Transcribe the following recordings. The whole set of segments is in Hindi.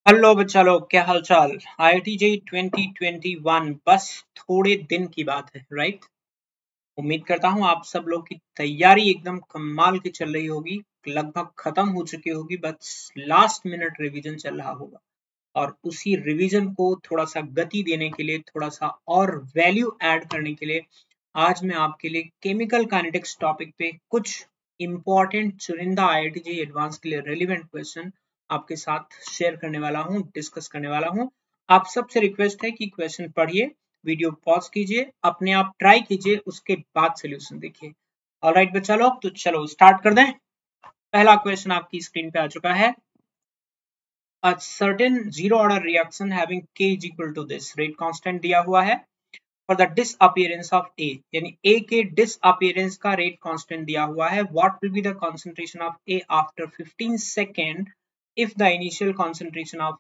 हेलो बच्चा लोग, क्या हाल चाल। IIT JEE 2021 बस थोड़े दिन की बात है, राइट। उम्मीद करता हूँ आप सब लोग की तैयारी एकदम कमाल की चल रही होगी, लगभग खत्म हो चुकी होगी, बस लास्ट मिनट रिवीजन चल रहा होगा। और उसी रिवीजन को थोड़ा सा गति देने के लिए, थोड़ा सा और वैल्यू ऐड करने के लिए आज मैं आपके लिए केमिकल काइनेटिक्स टॉपिक पे कुछ इंपॉर्टेंट चुनिंदा IIT JEE एडवांस के लिए रेलिवेंट क्वेश्चन आपके साथ शेयर करने वाला हूँ, डिस्कस करने वाला हूँ। आप सबसे रिक्वेस्ट है कि क्वेश्चन पढ़िए, वीडियो पॉज कीजिए, अपने आप ट्राई कीजिए, उसके बाद सोल्यूशन देखिए। ऑलराइट बच्चा लोग, तो चलो स्टार्ट कर दें। पहला क्वेश्चन आपकी स्क्रीन पे आ चुका है। A certain zero order reaction having K is equal to this, rate constant दिया हुआ है। For the disappearance of A, यानी A के disappearance का rate constant दिया हुआ है। What will be the concentration of A after 15 second if the initial concentration of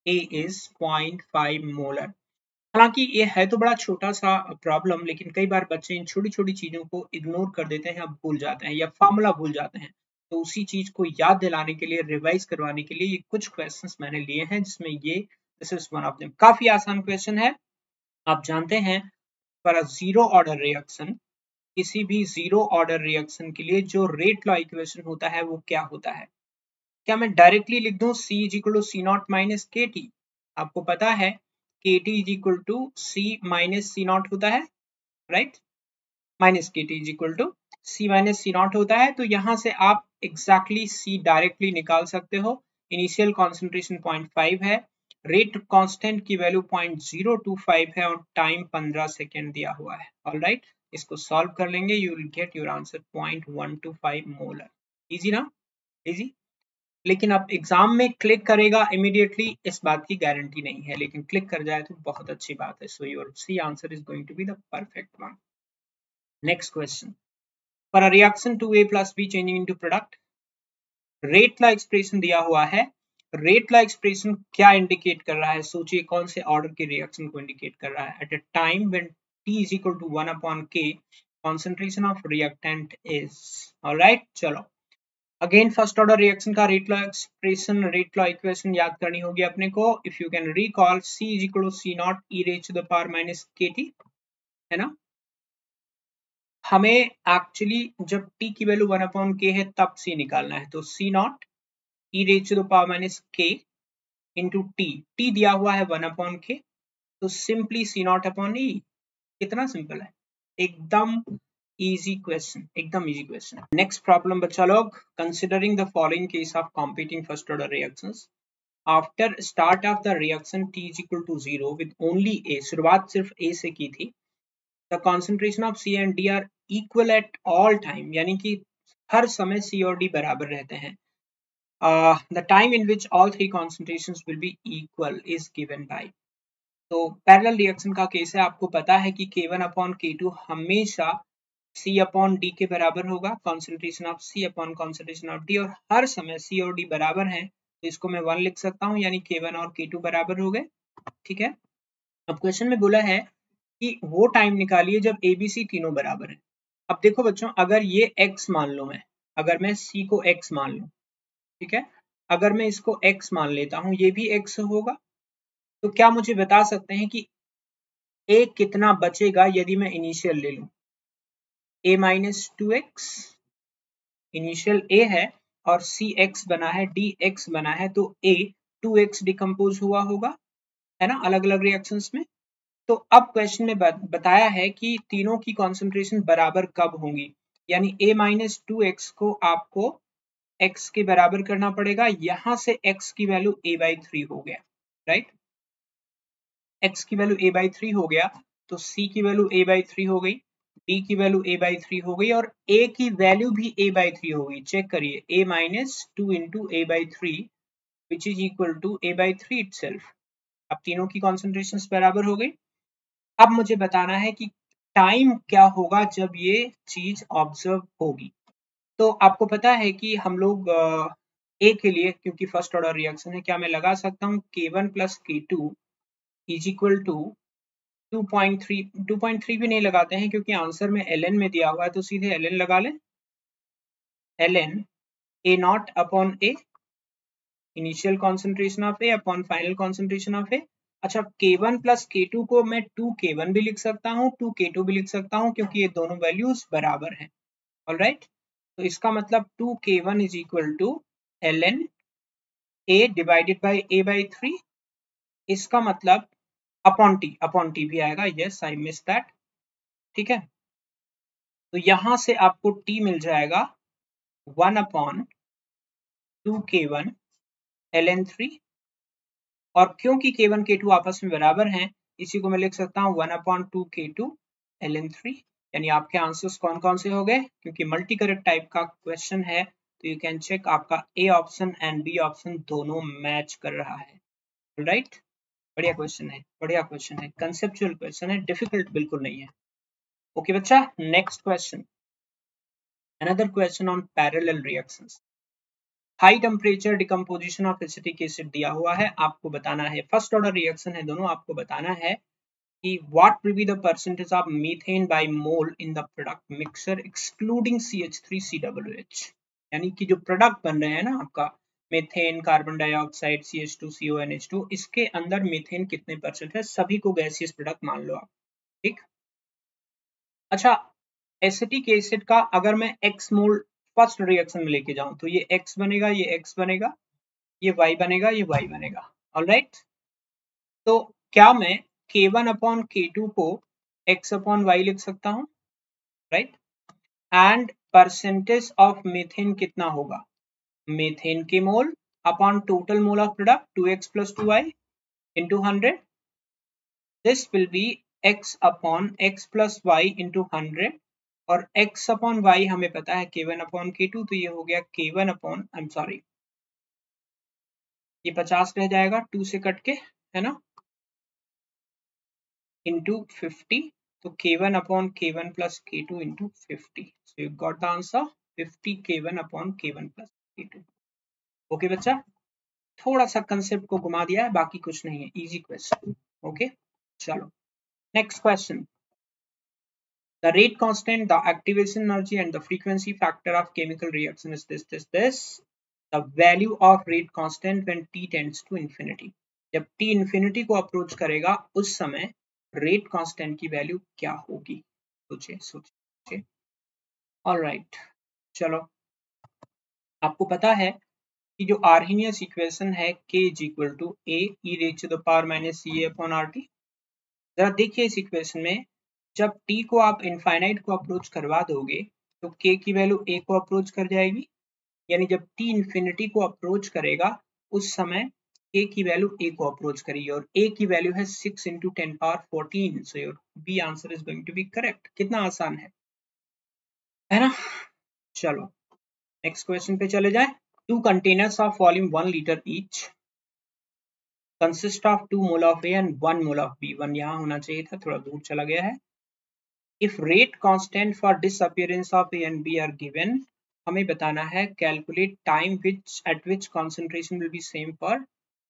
A is 0.5 molar। हालांकि ये है तो बड़ा छोटा सा प्रॉब्लम, लेकिन कई बार बच्चे इन छोटी छोटी चीजों को इग्नोर कर देते हैं, अब भूल जाते हैं या फॉर्मूला भूल जाते हैं। तो उसी चीज को याद दिलाने के लिए, रिवाइज करवाने के लिए ये कुछ क्वेश्चंस मैंने लिए हैं, जिसमें ये this is one of them. काफी आसान क्वेश्चन है। आप जानते हैं for a zero order reaction, किसी भी जीरो ऑर्डर रिएक्शन के लिए जो रेट लॉ इक्वेशन होता है वो क्या होता है। क्या मैं डायरेक्टली लिख दूं C is equal to C naught minus K T. आपको पता है K T is equal to C minus C naught होता है, right. Minus K T is equal to C minus C naught होता है। तो यहां से आप एग्जैक्टली C डायरेक्टली निकाल सकते हो। इनिशियल कॉन्सेंट्रेशन 0.5 है, रेट कांस्टेंट की वैल्यू 0.025 है और टाइम 15 सेकेंड दिया हुआ है। ऑलराइट, इसको सॉल्व कर लेंगे, you will get your answer 0.125 molar. Easy ना, इजी। लेकिन अब एग्जाम में क्लिक करेगा इमीडिएटली, इस बात की गारंटी नहीं है, लेकिन क्लिक कर जाए तो बहुत अच्छी बात है। So your C answer is going to be the perfect one. Next question, for a reaction 2A plus B changing into product, rate law expression दिया हुआ है। रेट ला एक्सप्रेशन क्या इंडिकेट कर रहा है, सोचिए कौन से ऑर्डर के रिएक्शन को इंडिकेट कर रहा है। At a time when T is equal to 1 upon K, concentration of reactant is। Alright, चलो अगेन फर्स्ट ऑर्डर रिएक्शन का rate law expression, rate law equation याद करनी होगी अपने को। If you can recall, C is equal to C not E raise to the power minus K T, है ना। हमें एक्चुअली जब t की वैल्यू 1 अपॉन के है तब C निकालना है, तो C not E raise to the power minus K into T दिया हुआ है 1 अपॉन के, तो simply C not upon e. कितना सिंपल है, एकदम इजी क्वेश्चन, एकदम इजी क्वेश्चन। नेक्स्ट प्रॉब्लम बच्चा लोग, considering the following case of competing first order reactions, after start of the reaction T is equal to 0 with only A, शुरुआत सिर्फ A से की थी। The concentration of C and D are equal at all time, यानी कि हर समय C और D बराबर रहते हैं। The time in which all three concentrations will be equal is given by। तो पैरेलल रिएक्शन का केस है, आपको पता है कि K1 अपॉन K2 हमेशा C अपॉन D के बराबर होगा, concentration of C upon concentration of D, और हर समय C और D बराबर हैं, तो इसको मैं 1 लिख सकता हूँ, यानी K1 और K2 बराबर हो गए। ठीक है। अब क्वेश्चन में बोला है कि वो टाइम निकालिए जब ABC तीनों बराबर है। अब देखो बच्चों, अगर ये x मान लो, मैं अगर मैं C को x मान लूं, ठीक है, अगर मैं इसको x मान लेता हूं, ये भी x होगा, तो क्या मुझे बता सकते हैं कि A कितना बचेगा यदि मैं इनिशियल ले लूं। A minus 2x initial A है और CX बना है, DX बना है, तो A 2x डिकम्पोज हुआ होगा, है ना, अलग अलग रिएक्शंस में। तो अब क्वेश्चन में बताया है कि तीनों की कॉन्सेंट्रेशन बराबर कब होंगी, यानी A माइनस 2x को आपको x के बराबर करना पड़ेगा। यहां से x की वैल्यू A/3 हो गया, राइट। x की वैल्यू A/3 हो गया, तो C की वैल्यू A/3 हो गई, D की वैल्यू A/3 हो गई, और A की वैल्यू भी A/3 हो गई। चेक करिए, A minus 2 into A/3 which is equal to A/3 itself. अब तीनों की कॉन्सेंट्रेशन बराबर हो गई। अब मुझे बताना है कि टाइम क्या होगा जब ये चीज ऑब्जर्व होगी। तो आपको पता है कि हम लोग ए के लिए, क्योंकि फर्स्ट ऑर्डर रिएक्शन है, क्या मैं लगा सकता हूँ K1 plus K2 is equal to 2.3 भी नहीं लगाते हैं, क्योंकि आंसर में ln में दिया हुआ है, तो सीधे ln लगा लें, ln A not upon A, initial concentration of A upon final concentration of A. अच्छा, K1 प्लस K2 को मैं 2K1 भी लिख सकता हूँ, 2K2 भी लिख सकता हूँ, क्योंकि ये दोनों वैल्यूज बराबर हैं। ऑलराइट, तो इसका मतलब 2K1 is equal to ln A divided by A/3। इसका मतलब अपॉन टी भी आएगा, यस आई मिस दैट। ठीक है, तो यहां से आपको T मिल जाएगा 1 अपॉन 2K1 ln 3, और क्योंकि K1 K2 आपस में बराबर हैं, इसी को मैं लिख सकता हूँ 1 अपॉन 2K2 ln 3। यानी आपके आंसर्स कौन कौन से हो गए, क्योंकि मल्टी करेक्ट टाइप का क्वेश्चन है तो यू कैन चेक आपका A option and B option दोनों मैच कर रहा है। राइट, बढ़िया क्वेश्चन है, बढ़िया क्वेश्चन है, कंसेप्चुअल क्वेश्चन है, डिफिकल्ट बिल्कुल नहीं है। ओके बच्चा, next question, another question on parallel reactions. High temperature decomposition of acetic acid दिया हुआ है, आपको बताना है, फर्स्ट ऑर्डर रिएक्शन है दोनों, आपको बताना है कि what will be the percentage of methane by mole in the product mixture excluding CH3COOH। यानी कि जो प्रोडक्ट बन रहे हैं ना आपका, methane, carbon dioxide, CH2CO, NH2, इसके अंदर मीथेन कितने परसेंट है, सभी को गैसियस प्रोडक्ट मान लो आप। ठीक, अच्छा, एसिटिक एसिड का अगर मैं x मोल फर्स्ट रिएक्शन में लेके जाऊं तो ये x बनेगा, ये x बनेगा, ये y बनेगा, ये y बनेगा। ऑलराइट, तो क्या मैं K1 अपॉन K2 को x अपॉन y लिख सकता हूं, right. And percentage of methane कितना होगा, मीथेन के mole upon total mole of product 2x plus 2y into 100। This will be x upon x plus y into 100, और x अपॉन y हमें पता है K1 अपॉन K2, तो ये हो गया K1 upon, I am sorry, ये 50 रह जाएगा 2 से कट के, है ना, into 50, तो K1 upon K1 plus K2 into 50, so you got the answer 50 K1 upon K1 plus K2। Okay बच्चा, थोड़ा सा कंसेप्ट को घुमा दिया है, बाकी कुछ नहीं है, इजी क्वेश्चन। ओके, चलो next question. The rate constant, the activation energy and the frequency factor of chemical reaction is this. The value of rate constant when t tends to infinity। जब t infinity को अप्रोच करेगा उस समय रेट कांस्टेंट की वैल्यू क्या होगी, सोचिए। ऑलराइट, चलो, आपको पता है कि जो आर्हेनियस इक्वेशन है k is equal to a e raise to the power minus c upon rt। जरा देखिए इस इक्वेशन में, जब t को आप इनफाइनाइट को अप्रोच करवा दोगे तो k की वैल्यू a को अप्रोच कर जाएगी, यानी जब t इंफिनिटी को अप्रोच करेगा उस समय a की वैल्यू a को अप्रोच करेगी, और a की वैल्यू है 6 into 10 power 14, so your B answer is going to be correct. कितना आसान है ना। चलो नेक्स्ट क्वेश्चन पे चले जाए। 2 containers of volume 1 liter each consist of 2 mole of A and 1 mole of B। 1 यहाँ होना चाहिए था, थोड़ा दूर चला गया है। If rate constant for disappearance of A and B are given, हमें बताना है calculate time at which concentration will be same for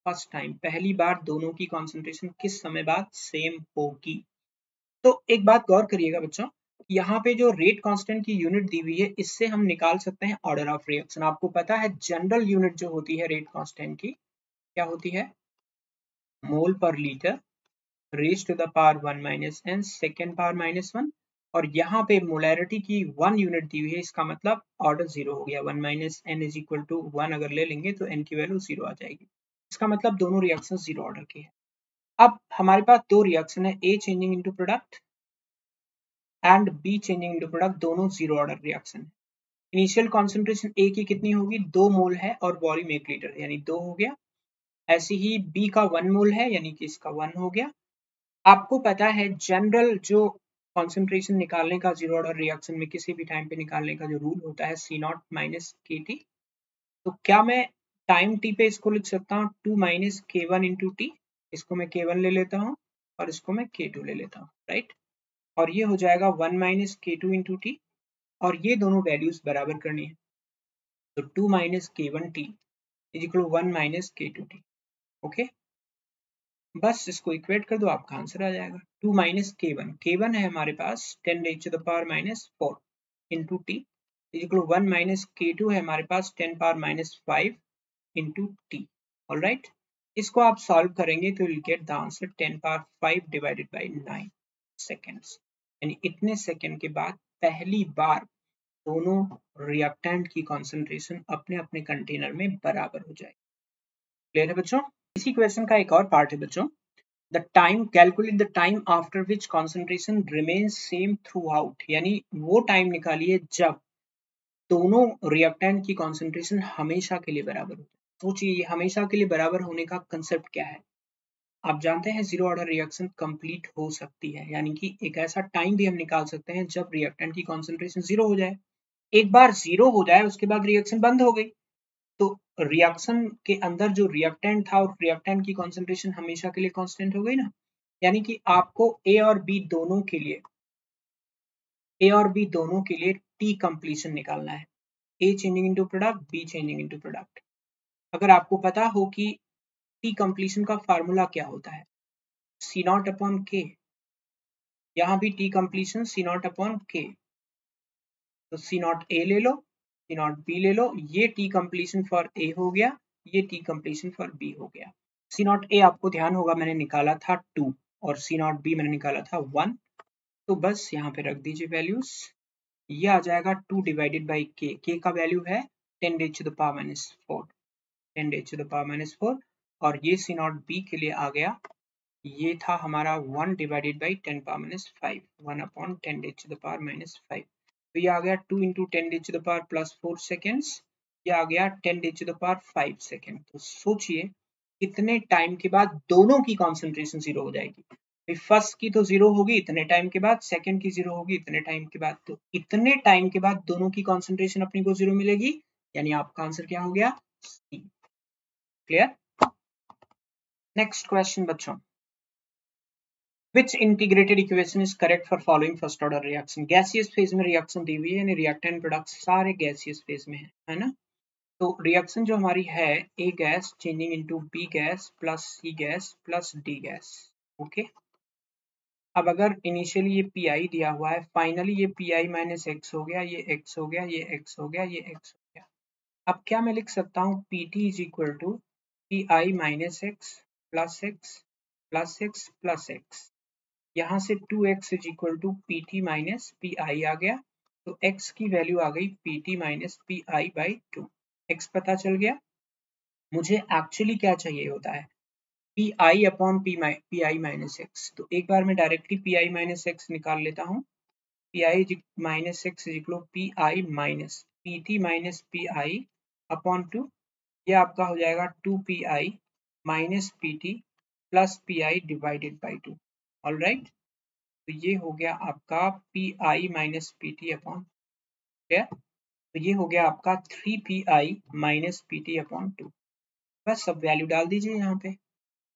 first time, पहली बार दोनों की कॉन्सेंट्रेशन किस समय बाद सेम होगी। तो एक बात गौर करिएगा बच्चों, यहाँ पे जो रेट कांस्टेंट की यूनिट दी हुई है, इससे हम निकाल सकते हैं ऑर्डर ऑफ रिएक्शन। आपको पता है जनरल यूनिट जो होती है रेट कांस्टेंट की, क्या होती है, mole per litre raise to the power 1 minus n second power minus 1, और यहाँ पे मोलैरिटी की 1 यूनिट दी हुई है, इसका मतलब ऑर्डर 0 हो गया। 1 minus n is equal to 1 अगर ले लेंगे तो n की वैल्यू 0 आ जाएगी, इसका मतलब दोनों रिएक्शन 0 ऑर्डर के हैं। अब हमारे पास दो रिएक्शन है, A changing into product and B changing into product, दोनों 0 ऑर्डर रिएक्शन है। इनिशियल कॉन्सेंट्रेशन A की कितनी होगी, 2 मोल है, और वॉल्यूम 1 लीटर यानी 2 हो गया। ऐसे ही B का 1 मोल है, यानी कि इसका 1 हो गया। आपको पता है जनरल जो कॉन्सेंट्रेशन निकालने का 0 ऑर्डर रिएक्शन में किसी भी टाइम पे निकालने का जो रूल होता है C0 माइनस KT, तो क्या मैं टाइम t पे इसको लिख सकता हूँ 2 माइनस K1 इंटू टी, इसको मैं K1 ले लेता हूँ और इसको मैं K2 ले लेता हूँ, राइट, और ये हो जाएगा 1 माइनस K2 इंटू टी, और ये दोनों वैल्यूज बराबर करनी है, तो 2 minus K1 T is equal 1 minus K2 T. Okay, बस इसको इक्वेट कर दो, आपका आंसर आ जाएगा। 2 माइनस K1 है हमारे पास 10 raise to the power minus 4 into T is equal 1 minus K2 है हमारे पास 10 power minus 5 into T. Alright, इसको आप सॉल्व करेंगे तो will get the answer 10 power 5 divided by 9 seconds, यानी इतने सेकेंड के बाद पहली बार दोनों रिएक्टेंट की कॉन्सेंट्रेशन अपने अपने कंटेनर में बराबर हो जाएगी। क्लियर है बच्चों? इसी क्वेश्चन का एक और पार्ट है बच्चों, the time calculate the time after which concentration remains same through out, यानी वो टाइम निकालिए जब दोनों रिएक्टेंट की कॉन्सेंट्रेशन हमेशा के लिए बराबर हो। सोचिए ये हमेशा के लिए बराबर होने का कंसेप्ट क्या है। आप जानते हैं जीरो ऑर्डर रिएक्शन कंप्लीट हो सकती है, यानी कि एक ऐसा टाइम भी हम निकाल सकते हैं जब रिएक्टेंट की कॉन्सेंट्रेशन जीरो हो जाए। एक बार जीरो हो जाए उसके बाद रिएक्शन बंद हो गई, तो रिएक्शन के अंदर जो रिएक्टेंट था और रिएक्टेंट की कॉन्सेंट्रेशन हमेशा के लिए कांस्टेंट हो गई ना, यानी कि आपको ए और बी दोनों के लिए टी कंप्लीशन निकालना है। A changing into product, be changing into product. अगर आपको पता हो कि टी कंप्लीशन का फार्मूला क्या होता है, सी नॉट अपॉन के, यहाँ भी T completion C not upon K, तो सी नॉट ए ले लो, सी नॉट बी ले लो, ये टी कंप्लीशन फॉर ए हो गया, ये टी कंप्लीशन फॉर बी हो गया। सी नॉट ए आपको ध्यान होगा मैंने निकाला था 2 और सी नॉट बी मैंने निकाला था 1, तो बस यहाँ पे रख दीजिए वैल्यूज। ये आ जाएगा 2 डिवाइडेड बाई के का वैल्यू है 10 raise to the power minus 4, 10 raise to the power minus 4, और ये सी नॉट बी के लिए आ गया, ये था हमारा 1 divided by 10 power minus 5, 1 upon 10 raise to the power minus 5, तो ये आ गया 2 into 10 raise to the power plus 4 seconds, ये आ गया 10 raise to the power 5 second. तो सोचिए कितने टाइम के बाद दोनों की कॉन्सेंट्रेशन जीरो हो जाएगी। फर्स्ट की तो जीरो होगी इतने टाइम के बाद, सेकंड की जीरो होगी इतने टाइम के बाद, तो इतने टाइम के बाद दोनों की कॉन्सेंट्रेशन अपनी को जीरो मिलेगी, यानी आपका आंसर क्या हो गया, सी। क्लियर? नेक्स्ट क्वेश्चन बच्चों, Which integrated equation is correct for following first order reaction? Gaseous phase में रिएक्शन दी हुई है, यानी रिएक्टेंट प्रोडक्ट्स सारे गैसियस फेज में है ना। तो रिएक्शन जो हमारी है, A gas changing into B gas plus C gas plus D gas. Okay, अब अगर इनिशियली ये पी आई दिया हुआ है, फाइनली ये पी आई माइनस एक्स हो गया, ये एक्स हो गया, ये एक्स हो गया, ये एक्स हो गया। अब क्या मैं लिख सकता हूँ, P T is equal to P I minus X plus X plus X plus X. यहाँ से 2x is equal to P T minus P I आ गया, तो x की वैल्यू आ गई P T minus P I by 2। x पता चल गया। मुझे एक्चुअली क्या चाहिए होता है, P I upon P I minus x, तो एक बार मैं directly P I minus x निकाल लेता हूँ। P I minus X is equal P I minus P T minus P I upon 2, ये आपका हो जाएगा 2 P I minus P T plus P I divided by 2। All right, तो ये हो गया आपका P I minus P T upon, ठीक, तो ये हो गया आपका 3 P I minus P T upon 2। बस सब वैल्यू डाल दीजिए यहाँ पे,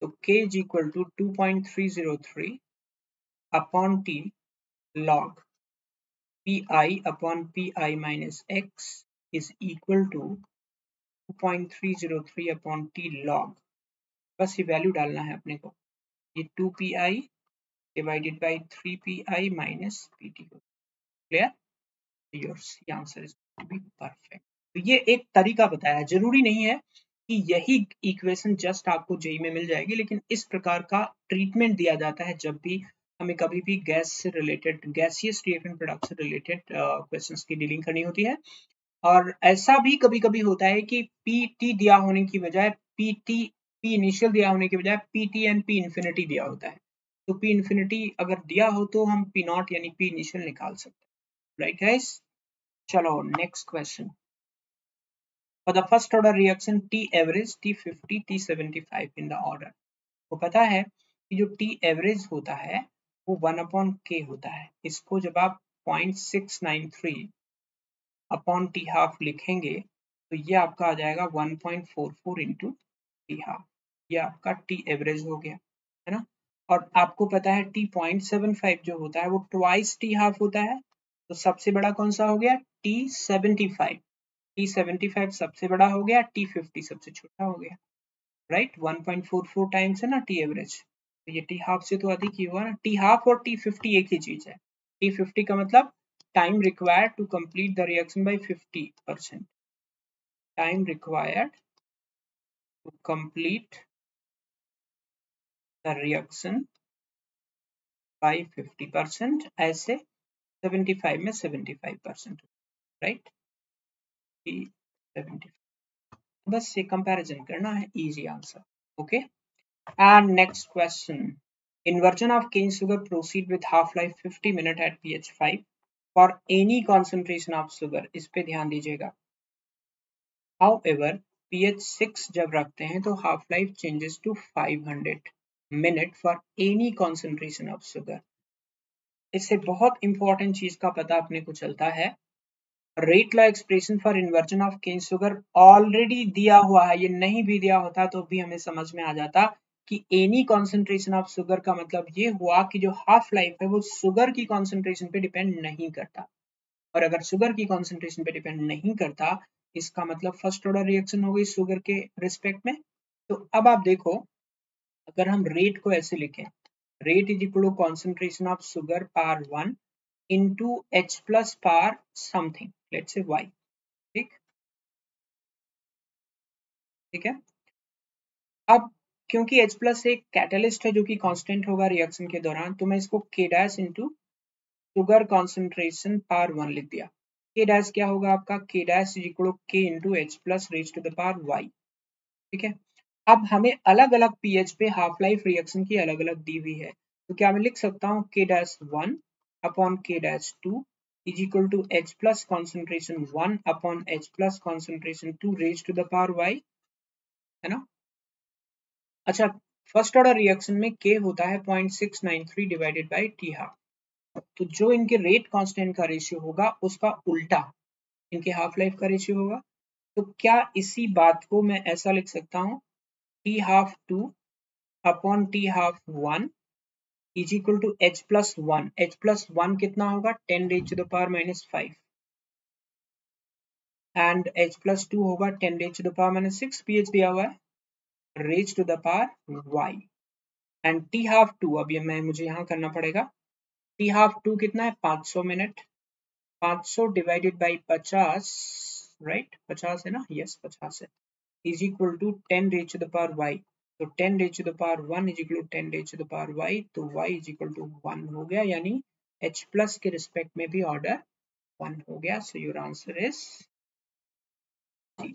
तो k is equal to 2.303 upon T log P I upon P I minus X is equal to 2.303 upon T log, बस ये वैल्यू डालना है अपने को, ये 2 P I divided by 3 P I minus P T. Clear? Yours answer is B perfect. तो ये एक तरीका बताया, जरूरी नहीं है कि यही इक्वेशन जस्ट आपको जेई में मिल जाएगी, लेकिन इस प्रकार का ट्रीटमेंट दिया जाता है जब भी हमें कभी भी गैस से रिलेटेड, गैसियस रिएक्टेंट प्रोडक्ट से रिलेटेड क्वेश्चंस की डीलिंग करनी होती है। और ऐसा भी कभी कभी होता है कि पी दिया होने की बजाय पी इनिशियल दिया होने की बजाय P T and P infinity दिया होता है, तो पी इन्फिनिटी अगर दिया हो तो हम पी नॉट यानी पी इनिशियल निकाल सकते हैं। राइट गाइस, चलो next question. For the first order reaction T average, T50, T75 in the order, को पता है कि जो T average होता है वो 1 अपॉन K होता है। इसको जब आप 0.693 अपॉन T हाफ लिखेंगे तो ये आपका आ जाएगा 1.44 इंटू T हाफ, ये आपका T एवरेज हो गया, है ना। और आपको पता है T.75 जो होता है वो ट्वाइस T हाफ होता है, तो सबसे बड़ा कौन सा हो गया, T75, T75 सबसे बड़ा हो गया, T50 सबसे छोटा हो गया। राइट, 1.44 टाइम्स है ना T एवरेज, तो ये T हाफ से तो अधिक ही हुआ ना। T हाफ और T50 एक ही चीज है। T50 का मतलब time required to complete the reaction by 50%, time required to complete the reaction by 50%, ऐसे 75 में 75%, राइट? 75, बस ये कंपैरिजन करना है, easy answer, okay. And next question, inversion of cane sugar proceed with half life 50 minutes at pH 5 for any concentration of sugar, इस पे ध्यान दीजिएगा। However, pH 6 जब रखते हैं तो half life changes to 500 minutes for any concentration of sugar। इससे बहुत इंपॉर्टेंट चीज का पता अपने को चलता है, rate law expression for inversion of cane sugar already दिया हुआ है, ये नहीं भी दिया होता तो भी हमें समझ में आ जाता कि एनी कॉन्सेंट्रेशन ऑफ शुगर का मतलब ये हुआ कि जो हाफ लाइफ है वो शुगर की कॉन्सेंट्रेशन पे डिपेंड नहीं करता, और अगर शुगर की कॉन्सेंट्रेशन पे डिपेंड नहीं करता इसका मतलब फर्स्ट ऑर्डर रिएक्शन हो गई शुगर के रिस्पेक्ट में। तो अब आप देखो, अगर हम रेट को ऐसे लिखें, rate is equal to concentration of sugar power 1 into H plus power something, let's say Y, ठीक है। अब क्योंकि H प्लस एक कैटलिस्ट है जो कि कांस्टेंट होगा रिएक्शन के दौरान, तो मैं इसको K dash into sugar concentration power 1 लिख दिया। K डैश क्या होगा आपका, K dash is equal to K into H plus raise to the power Y, ठीक है। अब हमें अलग अलग पीएच पे हाफ लाइफ रिएक्शन की अलग अलग दी हुई है, तो क्या मैं लिख सकता हूँ K dash 1 upon K dash 2 is equal to H plus concentration 1 upon H plus concentration 2 raise to the power Y, है ना। अच्छा, फर्स्ट ऑर्डर रिएक्शन में K होता है 0.693 डिवाइडेड बाई टी हाफ, तो जो इनके रेट कांस्टेंट का रेशियो होगा उसका उल्टा इनके हाफ लाइफ का रेशियो होगा। तो क्या इसी बात को मैं ऐसा लिख सकता हूँ, t half 2 upon t half 1 is equal to H plus 1, H plus 1 कितना होगा 10 raise to the power minus 5 and H plus 2 होगा 10 raise to the power minus 6, pH दिया हुआ है raise to the power Y and t half 2, अब ये मुझे यहाँ करना पड़ेगा, टी हाफ 2 कितना है 500 मिनट, 500 डिवाइडेड बाई 50, राइट 50 है ना, यस 50 है, is equal to 10 raise to the power y, तो 10 raise to the power 1 is equal to 10 raise to the power y, तो y इज इक्वल टू 1 हो गया, यानी H प्लस के रिस्पेक्ट में भी ऑर्डर 1 हो गया। So your answer is C.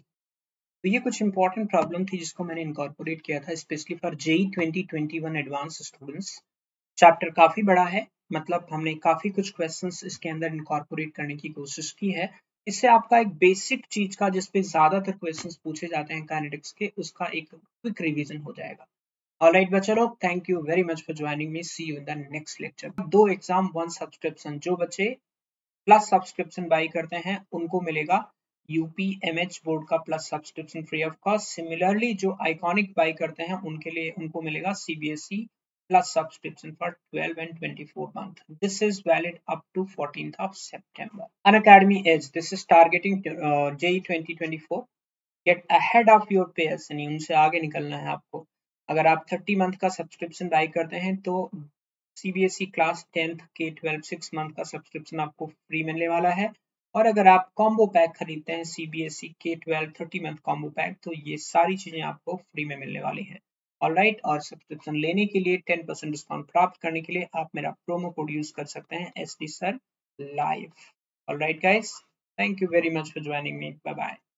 तो ये कुछ इंपॉर्टेंट प्रॉब्लम थी जिसको मैंने इनकॉर्पोरेट किया था specially for JEE 2021 advance students. Chapter काफी बड़ा है, मतलब हमने काफी कुछ क्वेश्चंस इसके अंदर इनकॉर्पोरेट करने की कोशिश की है, इससे आपका एक बेसिक चीज का जिसपे ज्यादातर क्वेश्चंस पूछे जाते हैं काइनेटिक्स के, उसका एक क्विक रिवीजन हो जाएगा। ऑलराइट बच्चा लोग, thank you very much for joining me, see you in the next lecture. 2 exam 1 subscription, जो बच्चे प्लस सब्सक्रिप्शन बाई करते हैं उनको मिलेगा यूपीएमएच बोर्ड का plus subscription free of cost. Similarly जो आइकॉनिक बाई करते हैं उनके लिए उनको मिलेगा CBSE plus subscription for 12 and 24 months. This is valid up to 14th of September. Unacademy Edge, this is targeting JEE 2024. Get ahead of your peers, यानी उनसे आगे निकलना है आपको। अगर आप 30 मंथ का सब्सक्रिप्शन बाय करते हैं तो सीबीएसई क्लास 10th के 12 6 मंथ का सब्सक्रिप्शन आपको फ्री मिलने वाला है, और अगर आप कॉम्बो पैक खरीदते हैं सीबीएसई के 12 30 मंथ कॉम्बो पैक, तो ये सारी चीजें आपको फ्री में मिलने वाली हैं। ऑलराइट, और सब्सक्रिप्शन लेने के लिए 10% डिस्काउंट प्राप्त करने के लिए आप मेरा प्रोमो कोड यूज कर सकते हैं SD Sir Live। Alright guys, thank you very much for joining me, bye bye.